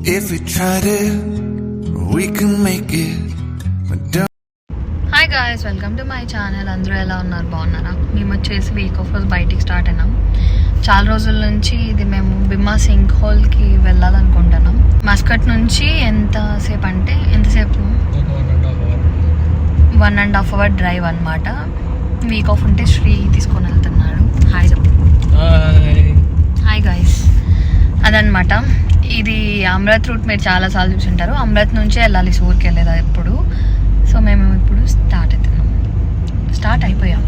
If we tried it, we can make it. Hi guys, welcome to my channel. అందరూ ఎలా ఉన్నారు? బాగున్నారా? మేము వచ్చేసి వీక్ ఆఫ్ రోజు బయటికి స్టార్ట్ అయినాం. చాలా రోజుల నుంచి ఇది మేము బిమ్మా సింక్ హోల్కి వెళ్ళాలనుకుంటున్నాం. మస్కట్ నుంచి ఎంతసేపు 1.5 అవర్ డ్రైవ్ అనమాట. వీక్ ఆఫ్ ఉంటే శ్రీ తీసుకొని వెళ్తున్నాడు. హాయ్ చెప్పు. హాయ్ గాయ్స్, అదనమాట. ఇది అమృత్ రూట్ మీరు చాలాసార్లు చూసుంటారు. అమృత్ నుంచే వెళ్ళాలి సూర్కి వెళ్ళేది ఎప్పుడు. సో మేము ఇప్పుడు స్టార్ట్ అయిపోయాం.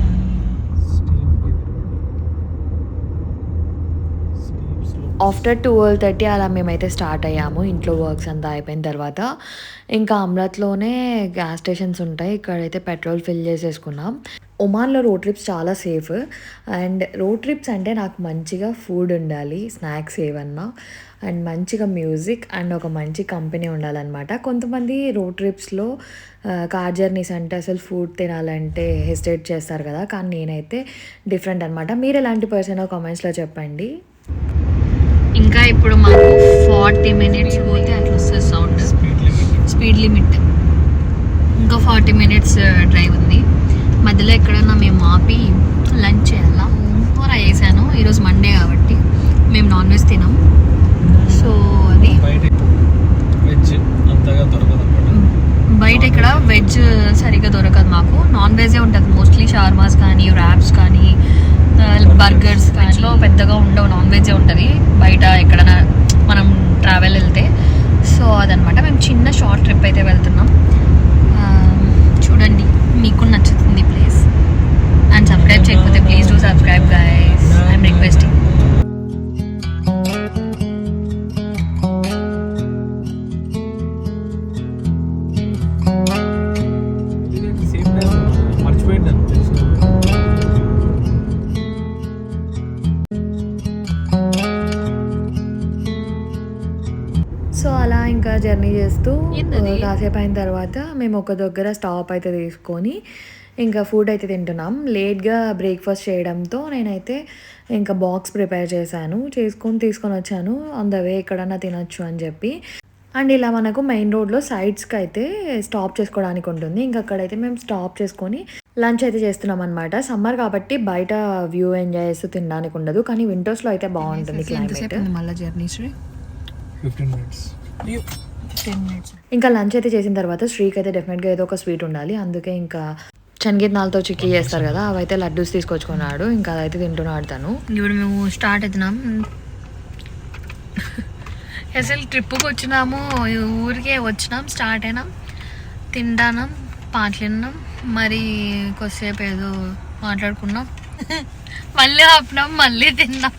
ఆఫ్టర్ 12:30 అలా మేమైతే స్టార్ట్ అయ్యాము. ఇంట్లో వర్క్స్ అంతా అయిపోయిన తర్వాత ఇంకా అమృత్లోనే గ్యాస్ స్టేషన్స్ ఉంటాయి. ఇక్కడైతే పెట్రోల్ ఫిల్ చేసేసుకున్నాం. ఒమాన్లో రోడ్ ట్రిప్స్ చాలా సేఫ్. అండ్ రోడ్ ట్రిప్స్ అంటే నాకు మంచిగా ఫుడ్ ఉండాలి, స్నాక్స్ ఏమన్నా, అండ్ మంచిగా మ్యూజిక్ అండ్ ఒక మంచి కంపెనీ ఉండాలన్నమాట. కొంతమంది రోడ్ ట్రిప్స్లో కార్ జర్నీస్ అంటే అసలు ఫుడ్ తినాలంటే హెసిటేట్ చేస్తారు కదా, కానీ నేనైతే డిఫరెంట్ అనమాట. మీరు ఎలాంటి పర్సన్ కామెంట్స్లో చెప్పండి. ఇంకా ఇప్పుడు మాకు 40 మినిట్స్ పోతే అట్లా వస్తుంది సౌండ్, స్పీడ్ లిమిట్. ఇంకా 40 మినిట్స్ డ్రైవ్ ఉంది. మధ్యలో ఎక్కడన్నా మేము ఆపి లంచ్ చేయాలా. కూర వేసాను. ఈరోజు మండే కాబట్టి మేము నాన్ వెజ్ తినాం. సో అది బయట ఇక్కడ వెజ్ సరిగ్గా దొరకదు మాకు. నాన్ వెజే ఉంటుంది మోస్ట్లీ. షార్మాస్ కానీ, ర్యాప్స్ కానీ, బర్గర్స్ కానీ పెద్దగా ఉండవు, నాన్ వెజే ఉంటుంది బయట ఎక్కడైనా మనం ట్రావెల్ వెళ్తే. సో అదనమాట. మేము చిన్న షార్ట్ ట్రిప్ అయితే వెళ్తున్నాం. చూడండి, మీకు నచ్చుతుంది ప్లీజ్. అండ్ సబ్స్క్రైబ్ చేయకపోతే please do subscribe guys, I'm requesting. So అలా ఇంకా జర్నీ చేస్తూ కాసేపు అయిన తర్వాత మేము ఒక దగ్గర స్టాప్ అయితే తీసుకొని ఇంకా ఫుడ్ అయితే తింటున్నాం. లేట్గా బ్రేక్ఫాస్ట్ చేయడంతో నేనైతే ఇంకా బాక్స్ ప్రిపేర్ చేశాను, తీసుకొని వచ్చాను. ఆన్ ద వే ఎక్కడన్నా తినొచ్చు అని చెప్పి. అండ్ ఇలా మనకు మెయిన్ రోడ్లో సైడ్స్కి అయితే స్టాప్ చేసుకోవడానికి ఉంటుంది. ఇంకా అక్కడైతే మేము స్టాప్ చేసుకొని లంచ్ అయితే చేస్తున్నాం అనమాట. సమ్మర్ కాబట్టి బయట వ్యూ ఎంజాయ్ చేస్తూ తినడానికి ఉండదు, కానీ వింటర్స్లో అయితే బాగుంటుంది క్లైమేట్. మళ్ళీ జర్నీ 15 మినిట్స్. ఇంకా లంచ్ అయితే చేసిన తర్వాత శ్రీకి అయితే డెఫినెట్గా ఏదో ఒక స్వీట్ ఉండాలి. అందుకే ఇంకా శనగిత్తనాలతో చిక్కీ చేస్తారు కదా, అవైతే లడ్డూస్ తీసుకొచ్చుకున్నాడు. ఇంకా అదైతే తింటున్నాడు తను. ఇప్పుడు మేము స్టార్ట్ అవుతున్నాం. అసలు ట్రిప్కి వచ్చినాము, ఊరికే వచ్చినాం, స్టార్ట్ అయినాం, తింటాం, పాటలు విన్నాం, మరి కొద్దిసేపు ఏదో మాట్లాడుకున్నాం, మళ్ళీ ఆపినాం, మళ్ళీ తిన్నాం.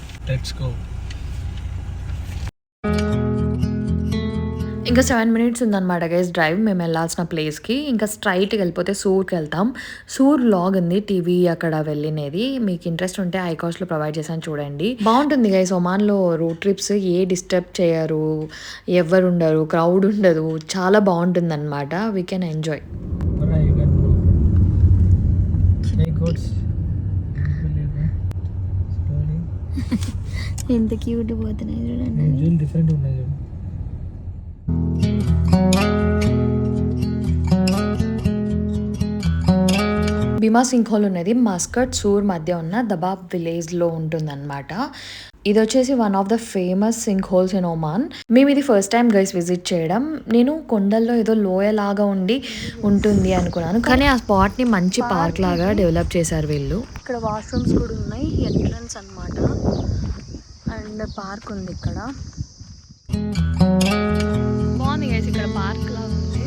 ఇంకా 7 మినిట్స్ ఉందన్నమాట గైస్ డ్రైవ్ మేము వెళ్ళాల్సిన ప్లేస్కి. ఇంకా స్ట్రైట్కి వెళ్ళిపోతే సూర్కి వెళ్తాం. సూర్ వ్లాగ్ ఉంది టీవీ అక్కడ వెళ్ళినది. మీకు ఇంట్రెస్ట్ ఉంటే ఐకాస్ట్లో ప్రొవైడ్ చేశాను, చూడండి. బాగుంటుంది గైస్. ఒమాన్లో రోడ్ ట్రిప్స్ ఏ డిస్టర్బ్ చేయరు, ఎవరు ఉండరు, క్రౌడ్ ఉండదు, చాలా బాగుంటుంది అనమాట. We can enjoy. ఎంత క్యూట్ పోతున్నాయి చూడండి. బిమా సింక్ హోల్ ఉన్నది మస్కట్ సూర్ మధ్య ఉన్న దబాబ్ విలేజ్లో ఉంటుందన్నమాట. ఇది వచ్చేసి one of the famous sink holes in Oman. మేము ఇది ఫస్ట్ టైం గైస్ విజిట్ చేయడం. నేను కొండల్లో ఏదో లోయ లాగా ఉంటుంది అనుకున్నాను, కానీ ఆ స్పాట్ని మంచి పార్క్ లాగా డెవలప్ చేశారు వీళ్ళు. ఇక్కడ వాష్రూమ్స్ కూడా ఉన్నాయి, ఎంట్రన్స్ అనమాట. అండ్ పార్క్ ఉంది ఇక్కడ. బాగుంది గైస్, ఇక్కడ పార్క్ లాగా ఉంది.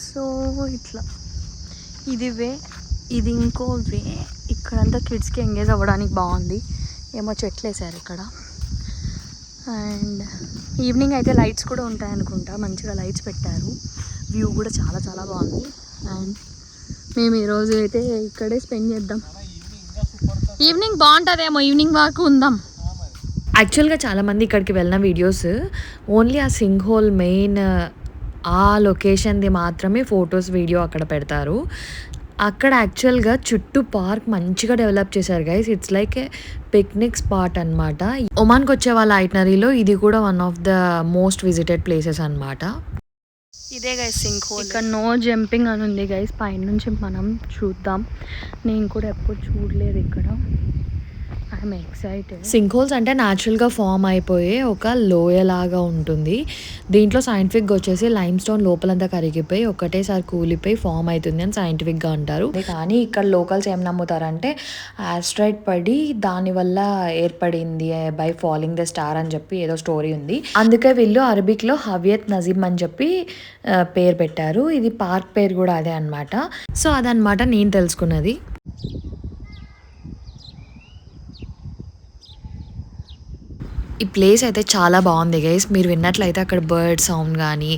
సో ఇట్లా ఇది వే, ఇది ఇంకో వే. ఇక్కడంతా కిడ్స్కి ఎంగేజ్ అవ్వడానికి బాగుంది. ఏమో చెట్లు వేసారు ఇక్కడ. అండ్ ఈవినింగ్ అయితే లైట్స్ కూడా ఉంటాయి అనుకుంటా, మంచిగా లైట్స్ పెట్టారు. వ్యూ కూడా చాలా చాలా బాగుంది. అండ్ మేము ఈరోజు అయితే ఇక్కడే స్పెండ్ చేద్దాం. ఈవినింగ్ బాగుంటుందేమో, ఈవినింగ్ వాక్ ఉందాం. యాక్చువల్గా చాలామంది ఇక్కడికి వెళ్ళిన వీడియోస్ ఓన్లీ ఆ సింక్ హోల్ మెయిన్ ఆ లొకేషన్ది మాత్రమే ఫొటోస్ వీడియో అక్కడ పెడతారు. అక్కడ యాక్చువల్‌గా చుట్టూ పార్క్ మంచిగా డెవలప్ చేశారు guys. It's like A picnic spot అనమాట. ఒమాన్‌కొచ్చే వాళ్ళ ఐటినరీలో ఇది కూడా one of the most visited places అనమాట. ఇదే గైస్ సింక్ హోల్. ఇక్కడ నో జంపింగ్ అని ఉంది గైస్. పైనుంచి మనం చూద్దాం. నేను కూడా ఎప్పుడు చూడలేదు ఇక్కడ. I'm excited. సింక్ హోల్స్ అంటే న్యాచురల్గా ఫామ్ అయిపోయే ఒక లోయలాగా ఉంటుంది. దీంట్లో సైంటిఫిక్గా వచ్చేసి లైమ్ స్టోన్ లోపలంతా కరిగిపోయి ఒకటేసారి కూలిపోయి ఫామ్ అవుతుంది అని సైంటిఫిక్గా అంటారు. కానీ ఇక్కడ లోకల్స్ ఏం నమ్ముతారంటే ఆస్ట్రాయిడ్ పడి దానివల్ల ఏర్పడింది బై ఫాలింగ్ ద స్టార్ అని చెప్పి ఏదో స్టోరీ ఉంది. అందుకే వీళ్ళు అరబిక్లో హవియత్ నజీమ్ అని చెప్పి పేరు పెట్టారు. ఇది పార్క్ పేరు కూడా అదే అనమాట. సో అదనమాట నేను తెలుసుకున్నది. ఈ ప్లేస్ అయితే చాలా బాగుంది గైస్. మీరు విన్నట్లయితే అక్కడ బర్డ్ సౌండ్ కానీ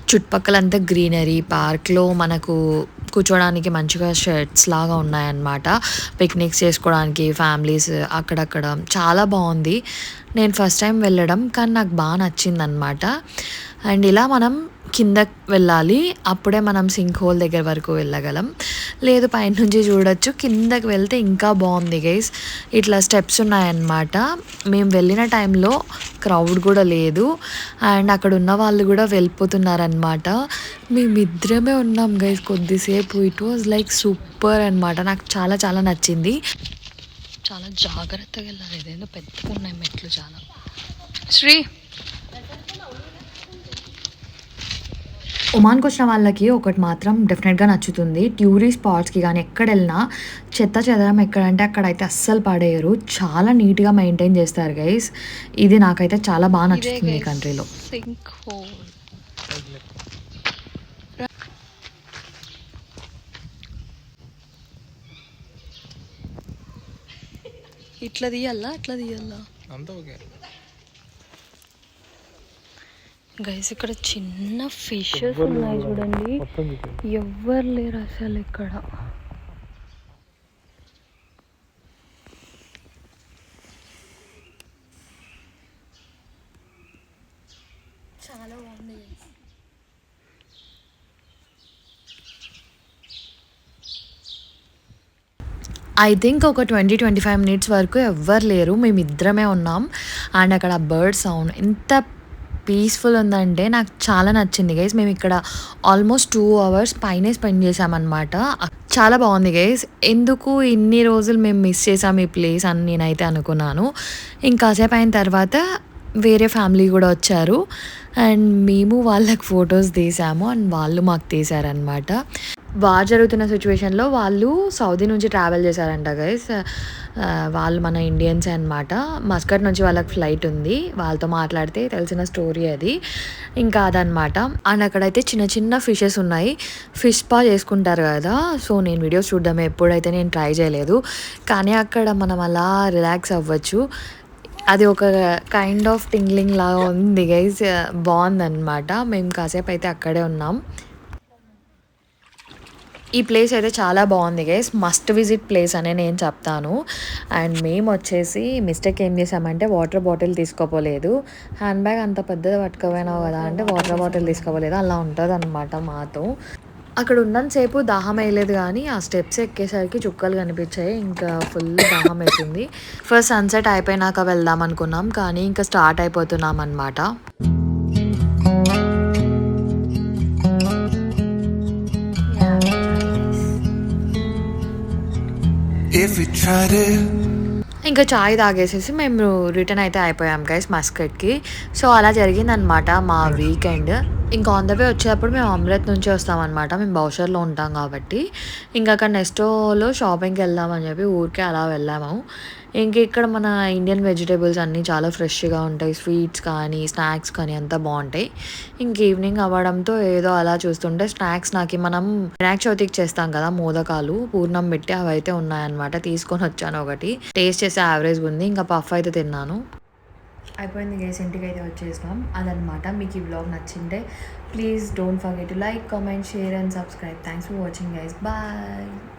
చుట్టుపక్కలంతా గ్రీనరీ, పార్క్లో మనకు కూర్చోడానికి మంచిగా షెడ్స్ లాగా ఉన్నాయన్నమాట. పిక్నిక్స్ చేసుకోవడానికి ఫ్యామిలీస్ అక్కడక్కడ చాలా బాగుంది. నేను ఫస్ట్ టైం వెళ్ళడం కానీ నాకు బాగా నచ్చిందనమాట. అండ్ ఇలా మనం కిందకి వెళ్ళాలి, అప్పుడే మనం సింక్ హోల్ దగ్గర వరకు వెళ్ళగలం. లేదు పైనుంచి చూడొచ్చు. కిందకి వెళ్తే ఇంకా బాగుంది గైస్. ఇట్లా స్టెప్స్ ఉన్నాయన్నమాట. మేము వెళ్ళిన టైంలో క్రౌడ్ కూడా లేదు అండ్ అక్కడ ఉన్న వాళ్ళు కూడా వెళ్ళిపోతున్నారనమాట. మేమిద్దరమే ఉన్నాం గైస్ కొద్దిసేపు. ఇట్ వాజ్ లైక్ సూపర్ అనమాట. నాకు చాలా చాలా నచ్చింది. చాలా జాగ్రత్తగా వెళ్ళాలి. ఏదేదో పెద్దగా ఉన్నాయి మెట్లు చాలా. శ్రీ ఒమాన్కి వచ్చిన వాళ్ళకి ఒకటి మాత్రం డెఫినెట్గా నచ్చుతుంది. టూరిస్ట్ స్పాట్స్కి కానీ ఎక్కడ వెళ్ళినా చెత్త చెదరం ఎక్కడంటే అక్కడైతే అస్సలు పడేయరు. చాలా నీట్గా మెయింటైన్ చేస్తారు గైస్. ఇది నాకైతే చాలా బాగా నచ్చుతుంది ఈ కంట్రీలో. ఇట్లా తీయాలా అట్లా తీయాలా అంతా ఓకే గైస్. ఇక్కడ చిన్న ఫిషెస్ ఉన్నాయి చూడండి. ఎవ్వరు లేరు అసలు ఇక్కడ. చాలా బాగుంది. ఐ థింక్ ఒక 20-25 మినిట్స్ వరకు ఎవ్వరు లేరు. మేమిద్దరమే ఉన్నాం అండ్ అక్కడ బర్డ్ సౌండ్ ఎంత పీస్ఫుల్ ఉందంటే నాకు చాలా నచ్చింది గైస్. మేము ఇక్కడ ఆల్మోస్ట్ 2 hours పైనే స్పెండ్ చేసామన్నమాట. చాలా బాగుంది గైస్. ఎందుకు ఇన్ని రోజులు మేము మిస్ చేసాం ఈ ప్లేస్ అని నేనైతే అనుకున్నాను. ఇంకాసేపు అయిన తర్వాత వేరే ఫ్యామిలీ కూడా వచ్చారు అండ్ మేము వాళ్ళకి ఫొటోస్ తీసాము అండ్ వాళ్ళు మాకు తీసారనమాట. వార్ జరుగుతున్న సిచ్యువేషన్లో వాళ్ళు సౌదీ నుంచి ట్రావెల్ చేశారంట గైస్. వాళ్ళు మన ఇండియన్స్ అనమాట. మస్కట్ నుంచి వాళ్ళకి ఫ్లైట్ ఉంది. వాళ్ళతో మాట్లాడితే తెలిసిన స్టోరీ అది. ఇంకా అదనమాట. అండ్ అక్కడైతే చిన్న చిన్న ఫిషెస్ ఉన్నాయి. ఫిష్ స్పా చేసుకుంటారు కదా. సో నేను వీడియోస్ చూడడం ఎప్పుడైతే నేను ట్రై చేయలేదు. కానీ అక్కడ మనం అలా రిలాక్స్ అవ్వచ్చు. అది ఒక కైండ్ ఆఫ్ టింగ్లింగ్ లాగా ఉంది గైస్. బాగుందన్నమాట. మేము కాసేపు అయితే అక్కడే ఉన్నాం. ఈ ప్లేస్ అయితే చాలా బాగుంది గైస్. మస్ట్ విజిట్ ప్లేస్ అనే నేను చెప్తాను. అండ్ మేము వచ్చేసి మిస్టేక్ ఏం చేసామంటే వాటర్ బాటిల్ తీసుకోపోలేదు. హ్యాండ్ బ్యాగ్ అంత పెద్దది పట్టుకోపోయినావు కదా అంటే వాటర్ బాటిల్ తీసుకోపోలేదు. అలా ఉంటుంది అనమాట మాతో. అక్కడ ఉన్నంతసేపు దాహం వేయలేదు కానీ ఆ స్టెప్స్ ఎక్కేసరికి చుక్కలు కనిపించాయి. ఇంకా ఫుల్ దాహం వేసింది. ఫస్ట్ సన్సెట్ అయిపోయినాక వెళ్దాం అనుకున్నాం కానీ ఇంకా స్టార్ట్ అయిపోతున్నాం అనమాట. ఇంకా చాయ్ తాగేసేసి మేము రిటర్న్ అయితే అయిపోయాం గైస్ మస్కట్కి. సో అలా జరిగిందనమాట మా వీకెండ్. ఇంకా ఆన్ ద వే వచ్చేటప్పుడు మేము అమృత్ నుంచి వస్తామన్నమాట. మేము బౌషర్లో ఉంటాం కాబట్టి ఇంకా అక్కడ నెస్టోలో షాపింగ్కి వెళ్దామని చెప్పి ఊరికే అలా వెళ్ళాము. ఇంక ఇక్కడ మన ఇండియన్ వెజిటేబుల్స్ అన్నీ చాలా ఫ్రెష్గా ఉంటాయి. స్వీట్స్ కానీ స్నాక్స్ కానీ అంతా బాగుంటాయి. ఇంక ఈవినింగ్ అవ్వడంతో ఏదో అలా చూస్తుంటే స్నాక్స్ నాకు మనం వినాయక చవితికి చేస్తాం కదా మోదకాలు పూర్ణం పెట్టి అవి అయితే ఉన్నాయన్నమాట. తీసుకొని వచ్చాను ఒకటి. టేస్ట్ చేసే యావరేజ్గా ఉంది. ఇంకా పఫ్ అయితే తిన్నాను. అయిపోయింది గైస్. ఇంటికి అయితే వచ్చేసినాం. అదనమాట. మీకు ఈ వ్లాగ్ నచ్చింటే please don't forget to like, comment, share and subscribe. Thanks for watching guys. Bye.